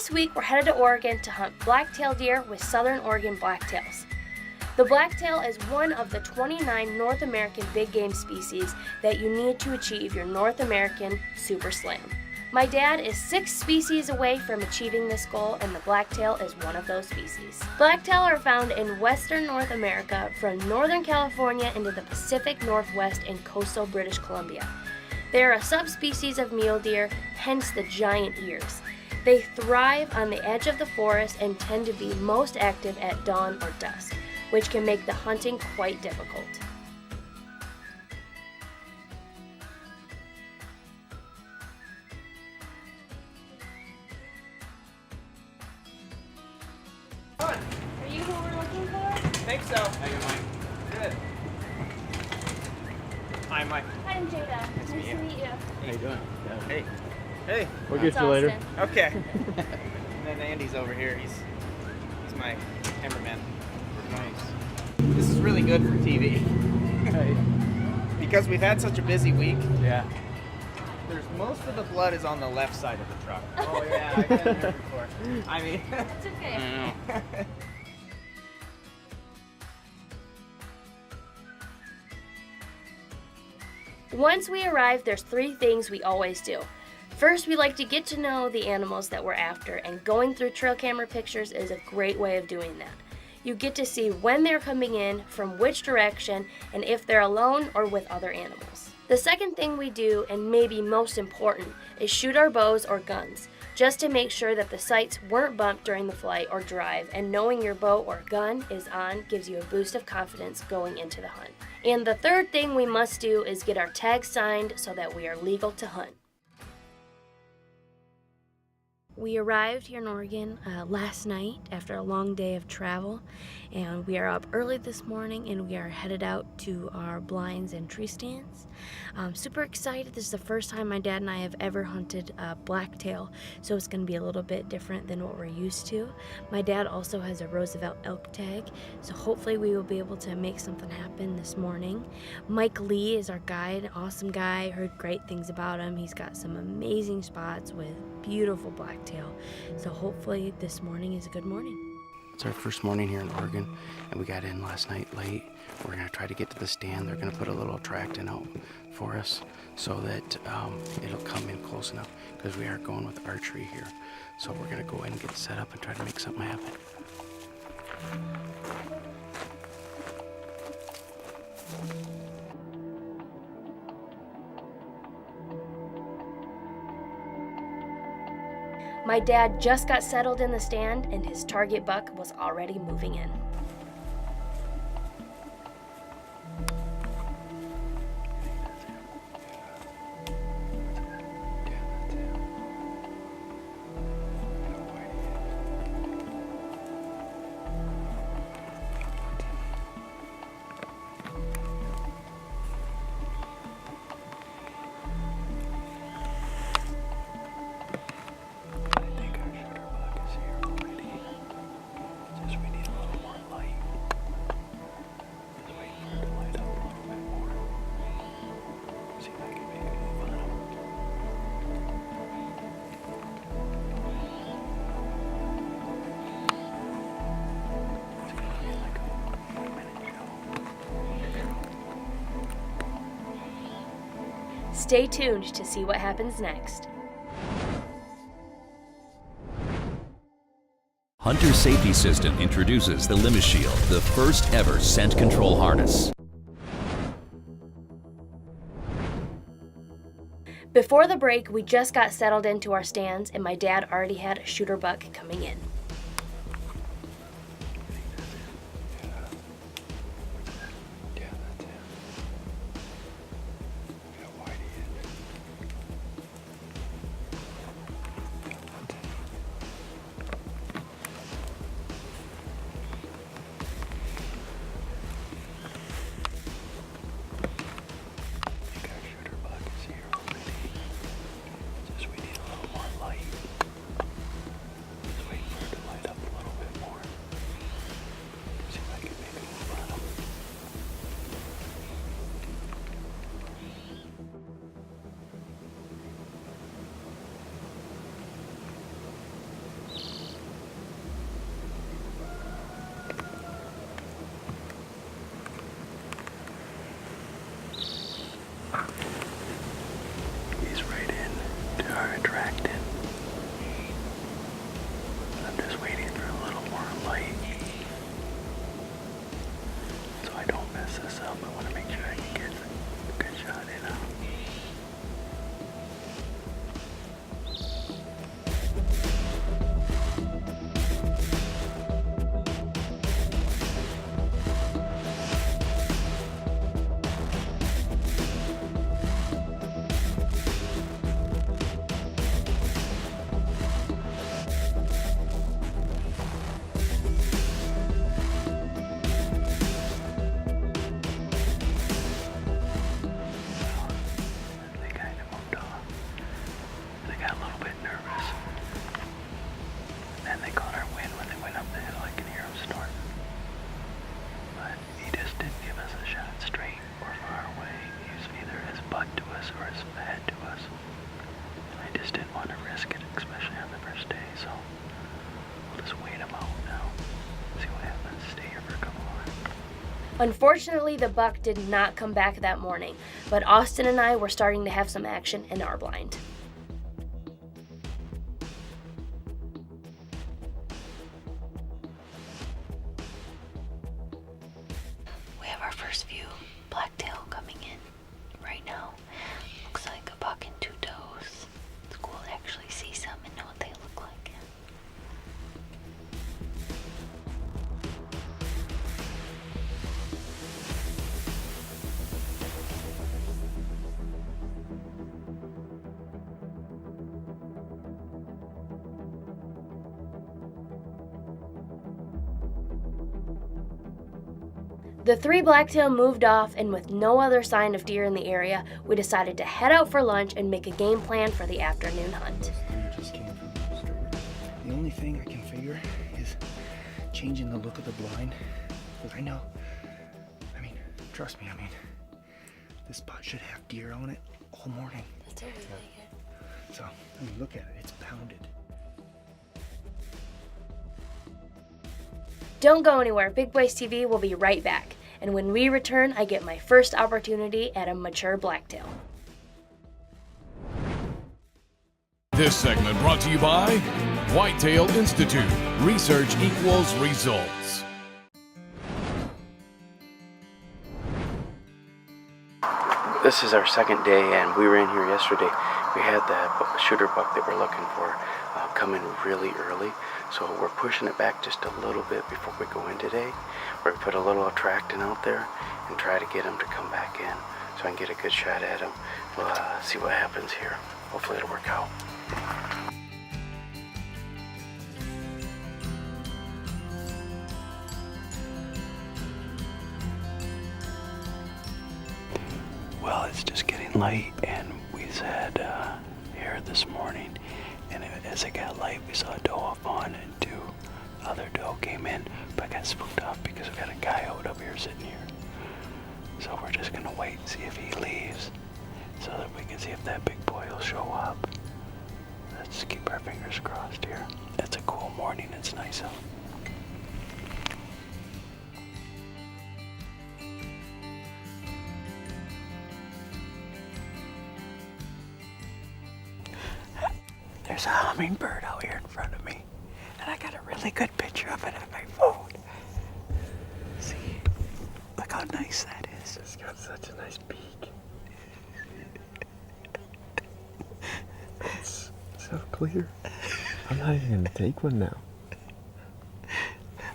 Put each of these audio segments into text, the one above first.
This week we're headed to Oregon to hunt blacktail deer with southern Oregon blacktails. The blacktail is one of the 29 North American big game species that you need to achieve your North American Super Slam. My dad is 6 species away from achieving this goal, and the blacktail is one of those species. Blacktail are found in western North America from northern California into the Pacific Northwest and coastal British Columbia. They are a subspecies of mule deer, hence the giant ears. They thrive on the edge of the forest and tend to be most active at dawn or dusk, which can make the hunting quite difficult. Are you who we're looking for? I think so. How you, Mike? Good. Hi, Mike. Hi, I'm Jada. Nice to meet you. How you doing? Yeah. Hey. Hey. We'll get you later. Okay. And then Andy's over here. He's my cameraman. Nice. This is really good for TV. Right. Because we've had such a busy week. Yeah. There's most of the blood is on the left side of the truck. Oh yeah, I've been there before. I mean, It's okay. I know. Once we arrive, there's 3 things we always do. First, we like to get to know the animals that we're after, and going through trail camera pictures is a great way of doing that. You get to see when they're coming in, from which direction, and if they're alone or with other animals. The second thing we do, and maybe most important, is shoot our bows or guns, just to make sure that the sights weren't bumped during the flight or drive, and knowing your bow or gun is on gives you a boost of confidence going into the hunt. And the third thing we must do is get our tags signed so that we are legal to hunt. We arrived here in Oregon last night after a long day of travel, and we are up early this morning and we are headed out to our blinds and tree stands. I'm super excited. This is the first time my dad and I have ever hunted blacktail, so it's going to be a little bit different than what we're used to. My dad also has a Roosevelt elk tag, so hopefully we will be able to make something happen this morning. Mike Lee is our guide, awesome guy, heard great things about him. He's got some amazing spots with beautiful blacktail, so hopefully this morning is a good morning. It's our first morning here in Oregon, and we got in last night late. We're gonna try to get to the stand. They're gonna put a little attractant out for us so that it'll come in close enough, because we are going with archery here. So we're gonna go in and get set up and try to make something happen. My dad just got settled in the stand and his target buck was already moving in. Stay tuned to see what happens next. Hunter Safety System introduces the Limit Shield, the first ever scent control harness. Before the break, we just got settled into our stands and my dad already had a shooter buck coming in. Unfortunately, the buck did not come back that morning, but Austin and I were starting to have some action in our blind. We have our first view, Blacktail coming in right now. Looks like a buck and 2 does. It's cool to actually see some and know what they look like. The 3 blacktail moved off, and with no other sign of deer in the area, we decided to head out for lunch and make a game plan for the afternoon hunt. Just came from the store. The only thing I can figure is changing the look of the blind. But I know, trust me, this spot should have deer on it all morning. That's what we figured. So, look at it, it's pounded. Don't go anywhere, Big Boys TV will be right back. And when we return, I get my first opportunity at a mature blacktail. This segment brought to you by Whitetail Institute. Research equals results. This is our second day, and we were in here yesterday. We had that shooter buck that we're looking for come in really early, so we're pushing it back just a little bit before we go in today. We're gonna put a little attractant out there and try to get him to come back in so I can get a good shot at him. We'll see what happens here. Hopefully it'll work out. Well, it's just getting light, and we said here this morning, and as it got light, we saw a doe up on, and 2 other doe came in, but got spooked off because we got a coyote up here sitting here. So we're just gonna wait and see if he leaves, so that we can see if that big boy will show up. Let's keep our fingers crossed here. It's a cool morning, it's nice out. There's a hummingbird out here in front of me, and I got a really good picture of it on my phone. See, look how nice that is. It's got such a nice beak. It's so clear. I'm not even gonna take one now.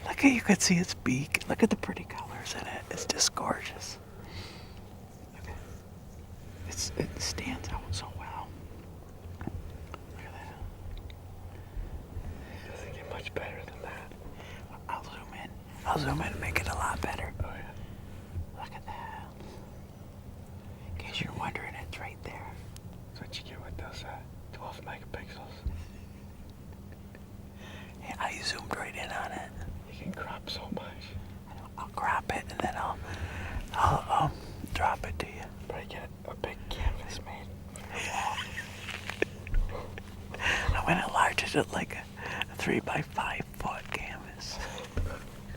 Look at, you can see its beak. Look at the pretty colors in it. It's just gorgeous. It stands out so well. Look at that. It doesn't get much better than that. I'll zoom in. I'll zoom in and make it a lot better. Oh yeah. Look at that. In case you're wondering, it's right there. That's what you get with those 12 megapixels. Yeah, I zoomed right in on it. You can crop so much. I'll crop it and then I'll drop it to you. Probably get a big canvas made. I went and enlarged it like a 3x5 foot canvas.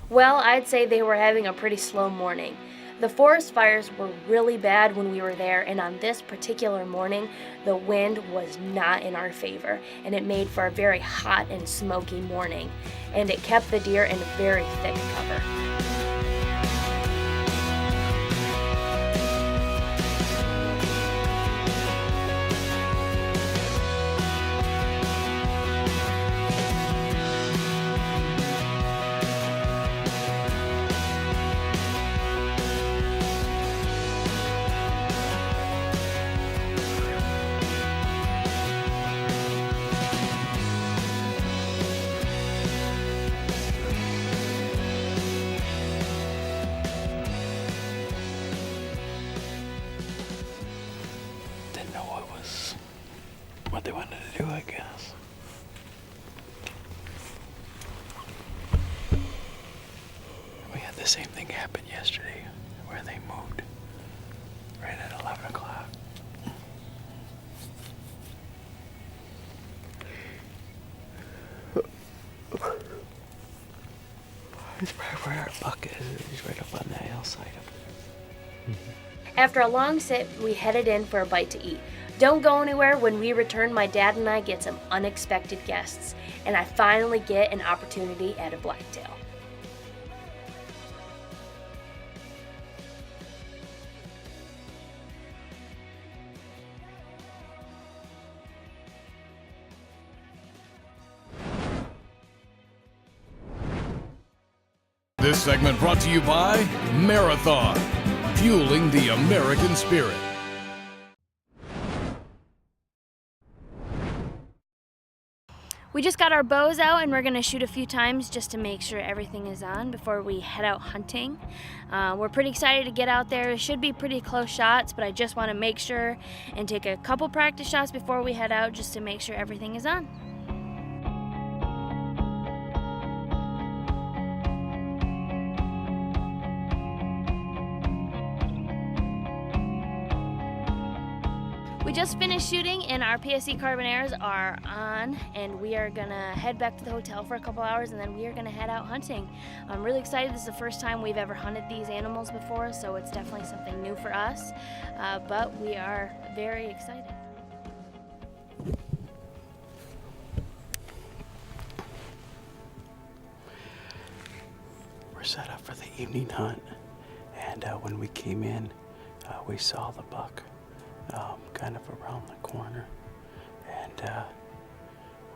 Well, I'd say they were having a pretty slow morning. The forest fires were really bad when we were there, and on this particular morning, the wind was not in our favor, and it made for a very hot and smoky morning, and it kept the deer in very thick cover. Didn't know what they wanted to do, I guess. We had the same thing happen yesterday, where they moved right at 11 o'clock. It's right where our buck is. He's right up on that hillside up there. After a long sit, we headed in for a bite to eat. Don't go anywhere. When we return, my dad and I get some unexpected guests, and I finally get an opportunity at a blacktail. This segment brought to you by Marathon, fueling the American spirit. We just got our bows out and we're gonna shoot a few times just to make sure everything is on before we head out hunting. We're pretty excited to get out there. It should be pretty close shots, but I just wanna make sure and take a couple practice shots before we head out just to make sure everything is on. We just finished shooting and our PSE carbonaires are on, and we are gonna head back to the hotel for a couple hours and then we are gonna head out hunting. I'm really excited. This is the first time we've ever hunted these animals before, so it's definitely something new for us, but we are very excited. We're set up for the evening hunt, and when we came in, we saw the buck kind of around the corner, and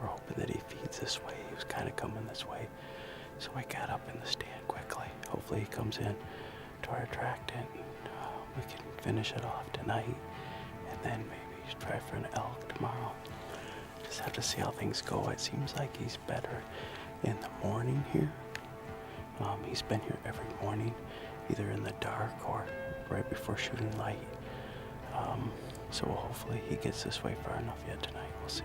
we're hoping that he feeds this way. He was kind of coming this way, so I got up in the stand quickly. Hopefully he comes in to our tract and we can finish it off tonight, and then maybe try for an elk tomorrow. Just have to see how things go. It seems like he's better in the morning here. He's been here every morning, either in the dark or right before shooting light. So hopefully he gets this way far enough yet tonight. We'll see.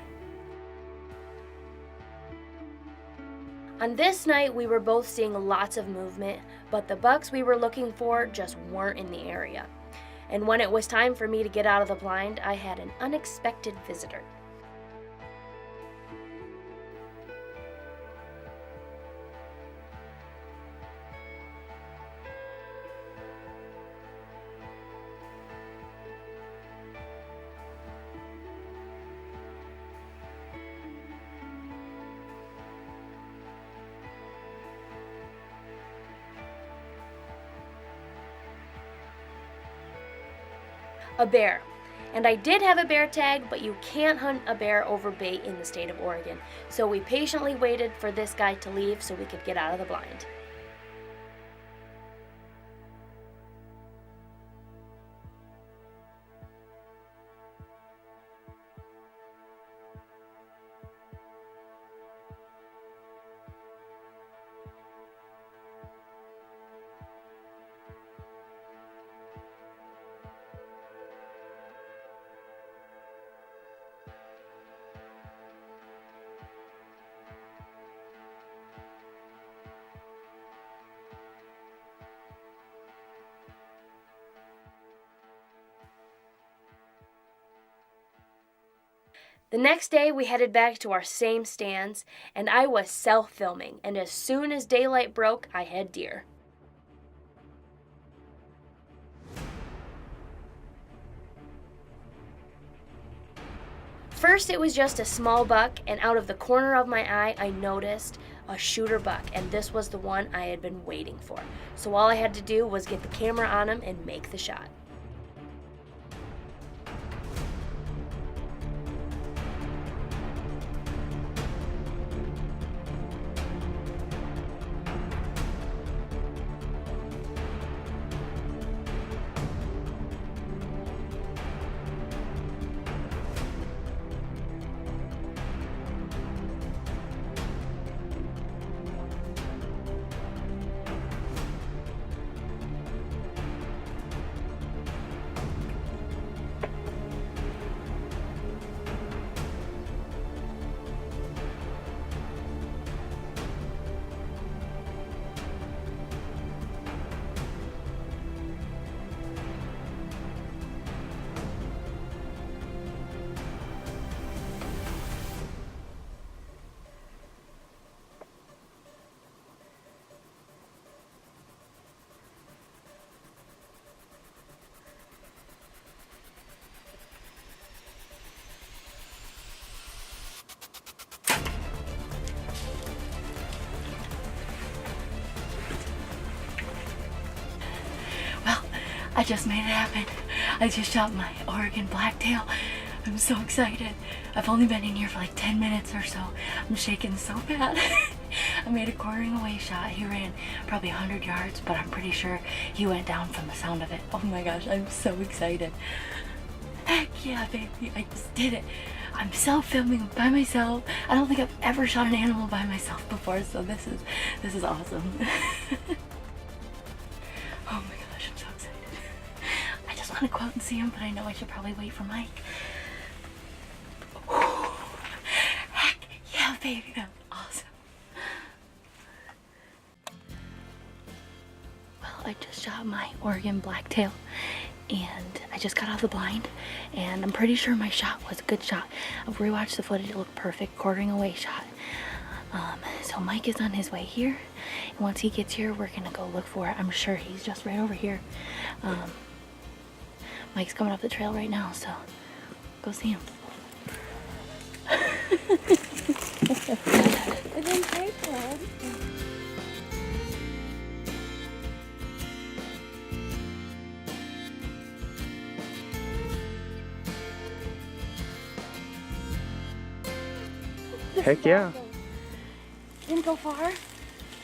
On this night, we were both seeing lots of movement, but the bucks we were looking for just weren't in the area. And when it was time for me to get out of the blind, I had an unexpected visitor. A bear. And I did have a bear tag, but you can't hunt a bear over bait in the state of Oregon. So we patiently waited for this guy to leave so we could get out of the blind. The next day, we headed back to our same stands, and I was self-filming, and as soon as daylight broke, I had deer. First, it was just a small buck, and out of the corner of my eye, I noticed a shooter buck, and this was the one I had been waiting for. So all I had to do was get the camera on him and make the shot. I just made it happen. I just shot my Oregon Blacktail. I'm so excited. I've only been in here for like 10 minutes or so. I'm shaking so bad. I made a quartering away shot. He ran probably 100 yards, but I'm pretty sure he went down from the sound of it. Oh my gosh, I'm so excited. Heck yeah, baby, I just did it. I'm self-filming by myself. I don't think I've ever shot an animal by myself before, so this is awesome. Oh my gosh, I'm so excited. I just want to go out and see him, but I know I should probably wait for Mike. Heck yeah, baby, that's awesome. Well, I just shot my Oregon Blacktail, and I just got out of the blind, and I'm pretty sure my shot was a good shot. I've rewatched the footage, it looked perfect, quartering away shot. So Mike is on his way here, and once he gets here, we're gonna go look for it. I'm sure he's just right over here. Mike's coming up the trail right now, so go see him. It's in great, Dad. Heck yeah. Didn't go far,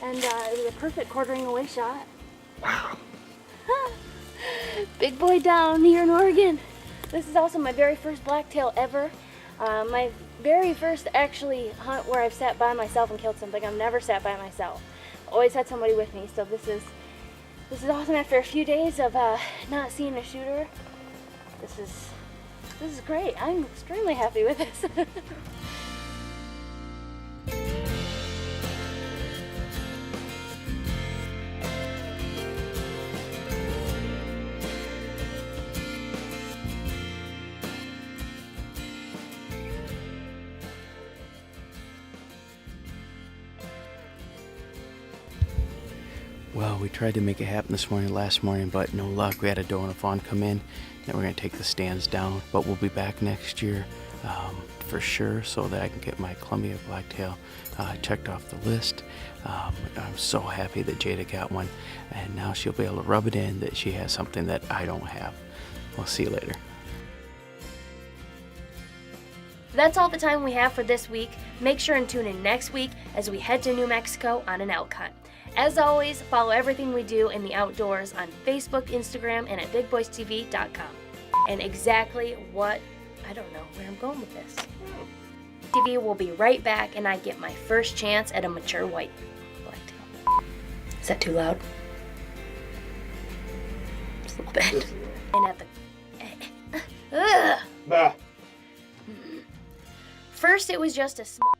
and it was a perfect quartering away shot. Wow. Big boy down here in Oregon. This is also my very first blacktail ever. My very first actually hunt where I've sat by myself and killed something. I've never sat by myself. Always had somebody with me, so this is awesome. After a few days of not seeing a shooter, this is great. I'm extremely happy with this. Well, we tried to make it happen last morning, but no luck. We had a doe and a fawn come in, and we're going to take the stands down. But we'll be back next year for sure, so that I can get my Columbia Blacktail checked off the list. I'm so happy that Jada got one, and now she'll be able to rub it in that she has something that I don't have. We'll see you later. That's all the time we have for this week. Make sure and tune in next week as we head to New Mexico on an elk hunt. As always, follow everything we do in the outdoors on Facebook, Instagram, and at bigboystv.com. And exactly what, I don't know where I'm going with this. TV will be right back, and I get my first chance at a mature white blacktail. Is that too loud? Just a little bit. And at the... First, it was just a small...